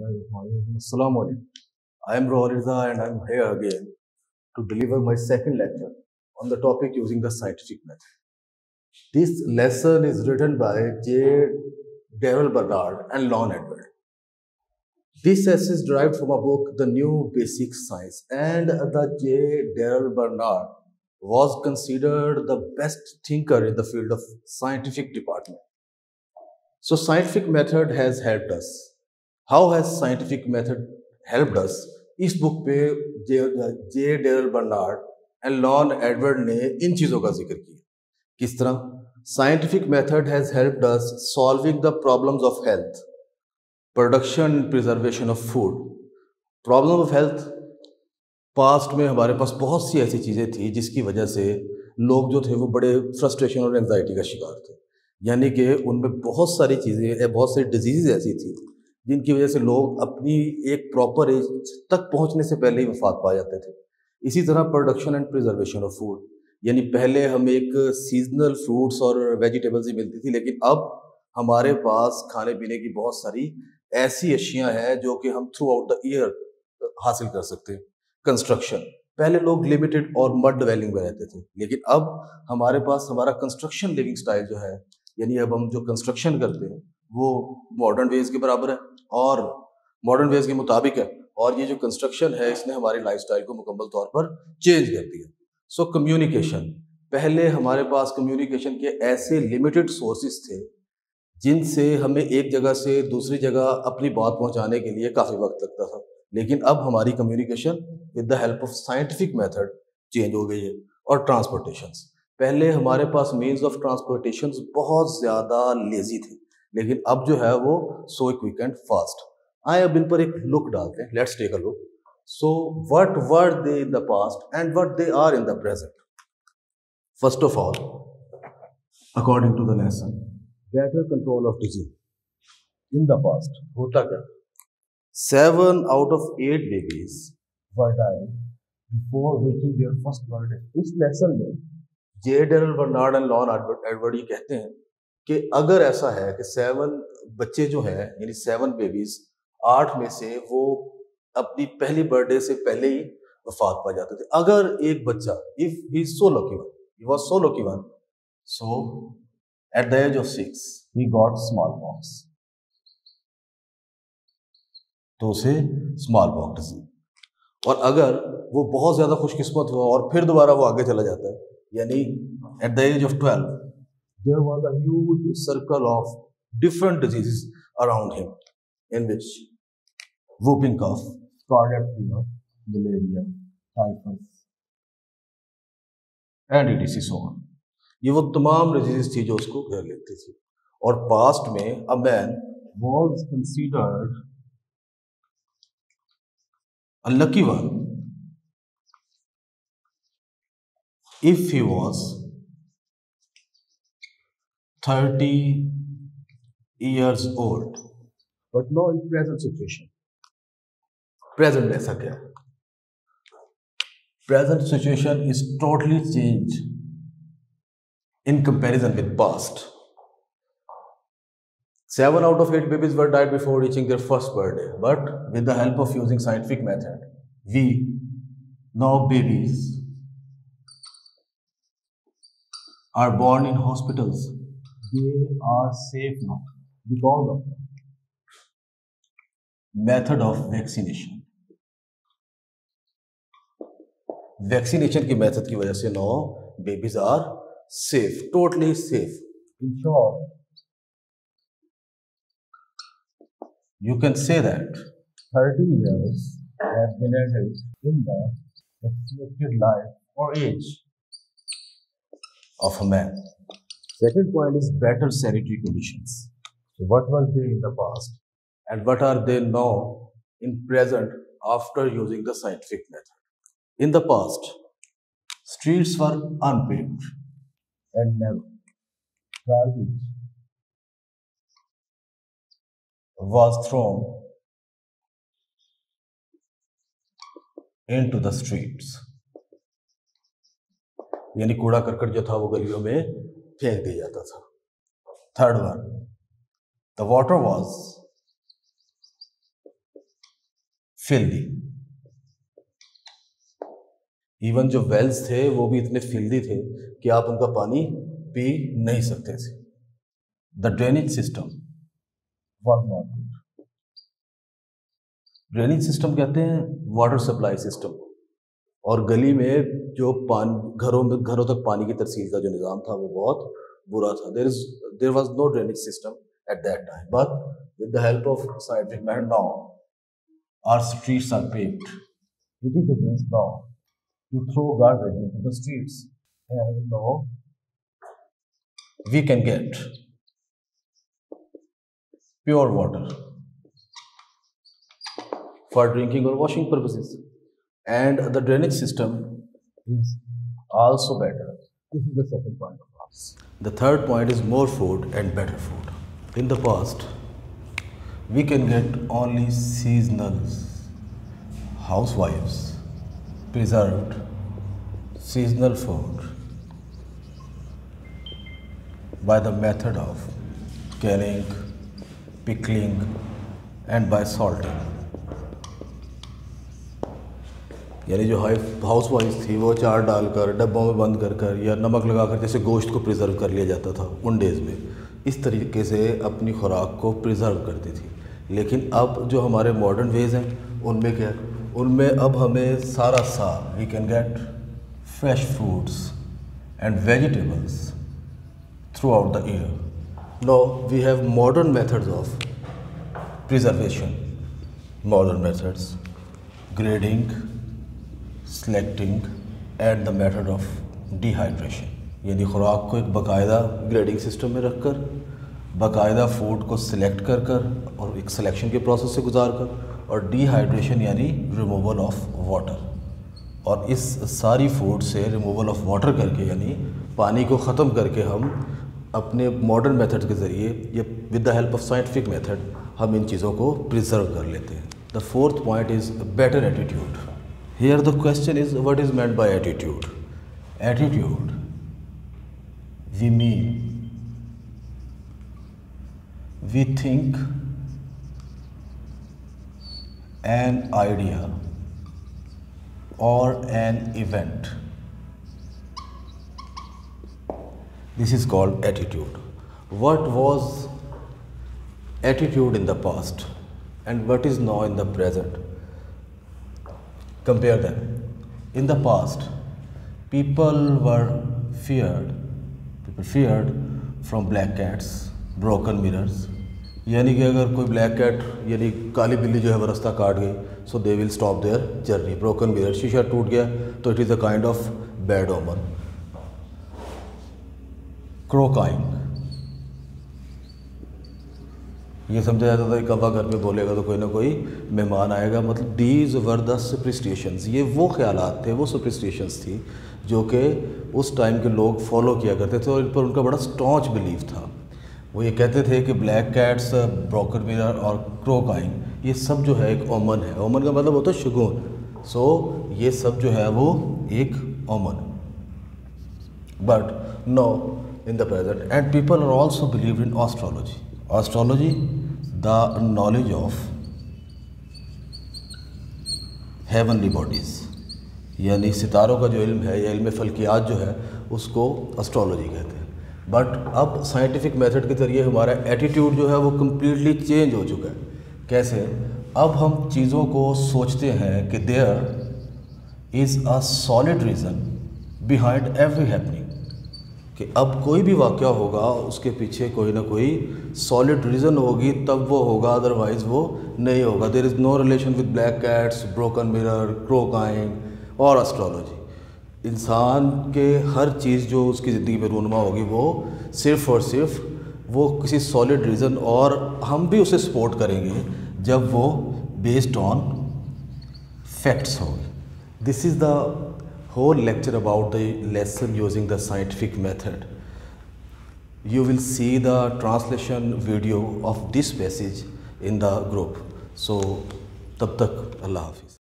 Assalamu alaikum. I am Rohriza and I am here again to deliver my second lecture on the topic using the scientific method. This lesson is written by J. Darrell Bernard and Lon Edward. This essay is derived from a book, The New Basic Science, and the J. Darrell Bernard was considered the best thinker in the field of scientific department. So scientific method has helped us. How has scientific method helped us? इस book पे J Darrell Bernard and Lon Edward ने इन चीज़ों का जिक्र किया. किस तरह? Scientific method has helped us solving the problems of health, production and preservation of food. Problem of health, past में हमारे पास बहुत सी ऐसी चीज़ें थी जिसकी वजह से लोग जो थे वो बड़े फ्रस्ट्रेशन और एंजाइटी का शिकार थे. यानी कि उनमें बहुत सारी चीज़ें, बहुत सारी डिजीज़ ऐसी थी जिनकी वजह से लोग अपनी एक प्रॉपर एज तक पहुंचने से पहले ही वफात पा जाते थे. इसी तरह production and preservation of food, यानी पहले हम एक सीजनल फ्रूट्स और वेजिटेबल्स ही मिलती थी, लेकिन अब हमारे पास खाने पीने की बहुत सारी ऐसी अशियाँ हैं जो कि हम थ्रू आउट द ईयर हासिल कर सकते हैं. कंस्ट्रक्शन, पहले लोग लिमिटेड और मड ड्वेलिंग में रहते थे, लेकिन अब हमारे पास हमारा कंस्ट्रक्शन लिविंग स्टाइल जो है, यानी अब हम जो कंस्ट्रक्शन करते हैं वो मॉडर्न वेज के बराबर है और मॉडर्न वेज के मुताबिक है, और ये जो कंस्ट्रक्शन है इसने हमारी लाइफस्टाइल को मुकम्मल तौर पर चेंज कर दिया. सो कम्युनिकेशन, पहले हमारे पास कम्युनिकेशन के ऐसे लिमिटेड सोर्सेज थे जिनसे हमें एक जगह से दूसरी जगह अपनी बात पहुंचाने के लिए काफ़ी वक्त लगता था, लेकिन अब हमारी communication with the help of scientific method change हो गई है. और ट्रांसपोर्टेशंस, पहले हमारे पास मीन्स ऑफ ट्रांसपोर्टेशंस बहुत ज़्यादा लेजी थे, लेकिन अब जो है वो सो क्विक एंड फास्ट. आए अब इन पर एक लुक डालते हैं. Let's take a look. So what were they in the past and what they are in the present. First of all, according to the lesson, better control of disease. In the past होता क्या? 7 out of 8 babies were died before reaching their first birthday. इस lesson में J Darrell Bernard and Lon Edward ये कहते हैं कि अगर ऐसा है कि 7 बच्चे जो हैं, यानी 7 बेबीज, 8 में से वो अपनी पहली बर्थडे से पहले ही वफात पा जाते थे. अगर एक बच्चा, if he so lucky one, he was so lucky one, so at the age of 6 he got smallpox, तो उसे स्मॉल पॉक्स डिजीज. और अगर वो बहुत ज़्यादा खुशकिस्मत हुआ और फिर दोबारा वो आगे चला जाता है, यानी at the age of 12 there was a huge circle of different diseases around him, in which whooping cough, scarlet fever, malaria, typhus, and etc. so on. ये वो तमाम डिजीज थी जो उसको घेर लेती थी. और पास्ट में a man was considered a lucky one if he was 30 years old. But now in present situation, present ऐसा क्या है? Present situation is totally changed in comparison with past. 7 out of 8 babies were died before reaching their first birthday, but with the help of using scientific method, we now babies are born in hospitals. They are safe now because of the method of vaccination. Vaccination की method की वजह से now babies are safe, totally safe. In short, you can say that 30 years have been added in the expected life or age of a man. Second point is better sanitary conditions. So what were they in the past and what are they now in present after using the scientific method? In the past, streets were unpaved and narrow. Garbage was thrown into the streets. यानी कूड़ा करकट जो था वो गलियों में फेंक दिया जाता था. Third one, the water was filthy. Even जो वेल्स थे वो भी इतने फिल्दी थे कि आप उनका पानी पी नहीं सकते थे। The drainage system was not good. Drainage system कहते हैं वाटर सप्लाई सिस्टम, और गली में जो घरों तक पानी की तरसील का जो निज़ाम था वो बहुत बुरा था। There was no drainage system at that time, but with the help of scientific method now our streets are paved. It is against law to throw garbage into the streets, and now we can get pure water for drinking or washing purposes, and the drainage system is also better. This is the second point of ours. The third point is more food and better food. In the past, we can get only seasonal housewives preserved seasonal food by the method of canning, pickling, and by salting. यानी जो house wife थी वो चार डालकर डब्बों में बंद कर या नमक लगाकर जैसे गोश्त को प्रिजर्व कर लिया जाता था उन डेज़ में, इस तरीके से अपनी खुराक को प्रिजर्व करती थी। लेकिन अब जो हमारे मॉडर्न वेज़ हैं उनमें क्या, उनमें अब हमें सारा साल we can get fresh fruits and vegetables throughout the year. Now we have modern methods of preservation, modern methods, grading, selecting and the method of dehydration. यानी खुराक को एक बाकायदा ग्रेडिंग सिस्टम में रखकर, बाकायदा फूड को सिलेक्ट कर और एक सिलेक्शन के प्रोसेस से गुजार कर, और डिहाइड्रेशन यानी रिमूवल ऑफ वाटर। और इस सारी फूड से रिमूवल ऑफ वाटर करके यानी पानी को ख़त्म करके हम अपने मॉडर्न मेथड के ज़रिए या with the help of scientific method हम इन चीज़ों को प्रिजर्व कर लेते हैं। The fourth point is better attitude. Here the question is, what is meant by attitude? Attitude, we mean we think an idea or an event. This is called attitude. What was attitude in the past and what is now in the present? Compare them. In the past, people feared from black cats, broken mirrors. यानी कि अगर कोई black cat यानी काली बिल्ली जो है वो रास्ता काट गई, so they will stop their journey. Broken mirror, शीशा टूट गया तो it is a kind of bad omen. Croaking, ये समझा जाता था कि कौवा घर में बोलेगा तो कोई ना कोई मेहमान आएगा। मतलब दीज वर द सुपरस्टिशंस, ये वो ख्यालात थे, वो सुपरस्टिशंस थी जो कि उस टाइम के लोग फॉलो किया करते थे और इन पर उनका बड़ा स्टॉन्च बिलीव था। वो ये कहते थे कि ब्लैक कैट्स, ब्रोकन मिरर और क्रोकाइंग ये सब जो है एक ओमन है। ओमन का मतलब होता है शगुन। सो ये सब जो है वो एक omen. But now in the present and people are also believe in astrology. Astrology the knowledge of heavenly bodies, यानी सितारों का जो इल्म है या इल्म फल्कियात जो है उसको एस्ट्रोलॉजी कहते हैं। बट अब साइंटिफिक मेथड के ज़रिए हमारा एटीट्यूड जो है वो कम्प्लीटली चेंज हो चुका है। कैसे? अब हम चीज़ों को सोचते हैं कि there is a solid reason behind every happening, कि अब कोई भी वाक़या होगा उसके पीछे कोई ना कोई सॉलिड रीज़न होगी तब वो होगा, अदरवाइज़ वो नहीं होगा। There is no relation with black cats, broken mirror, croaking और एस्ट्रोलॉजी। इंसान के हर चीज़ जो उसकी ज़िंदगी में रूनुमा होगी वो सिर्फ़ और सिर्फ वो किसी सॉलिड रीज़न, और हम भी उसे सपोर्ट करेंगे जब वो बेस्ड ऑन फैक्ट्स होगी। This is the whole lecture about the lesson using the scientific method. You will see the translation video of this passage in the group. So, tab tak Allah Hafiz.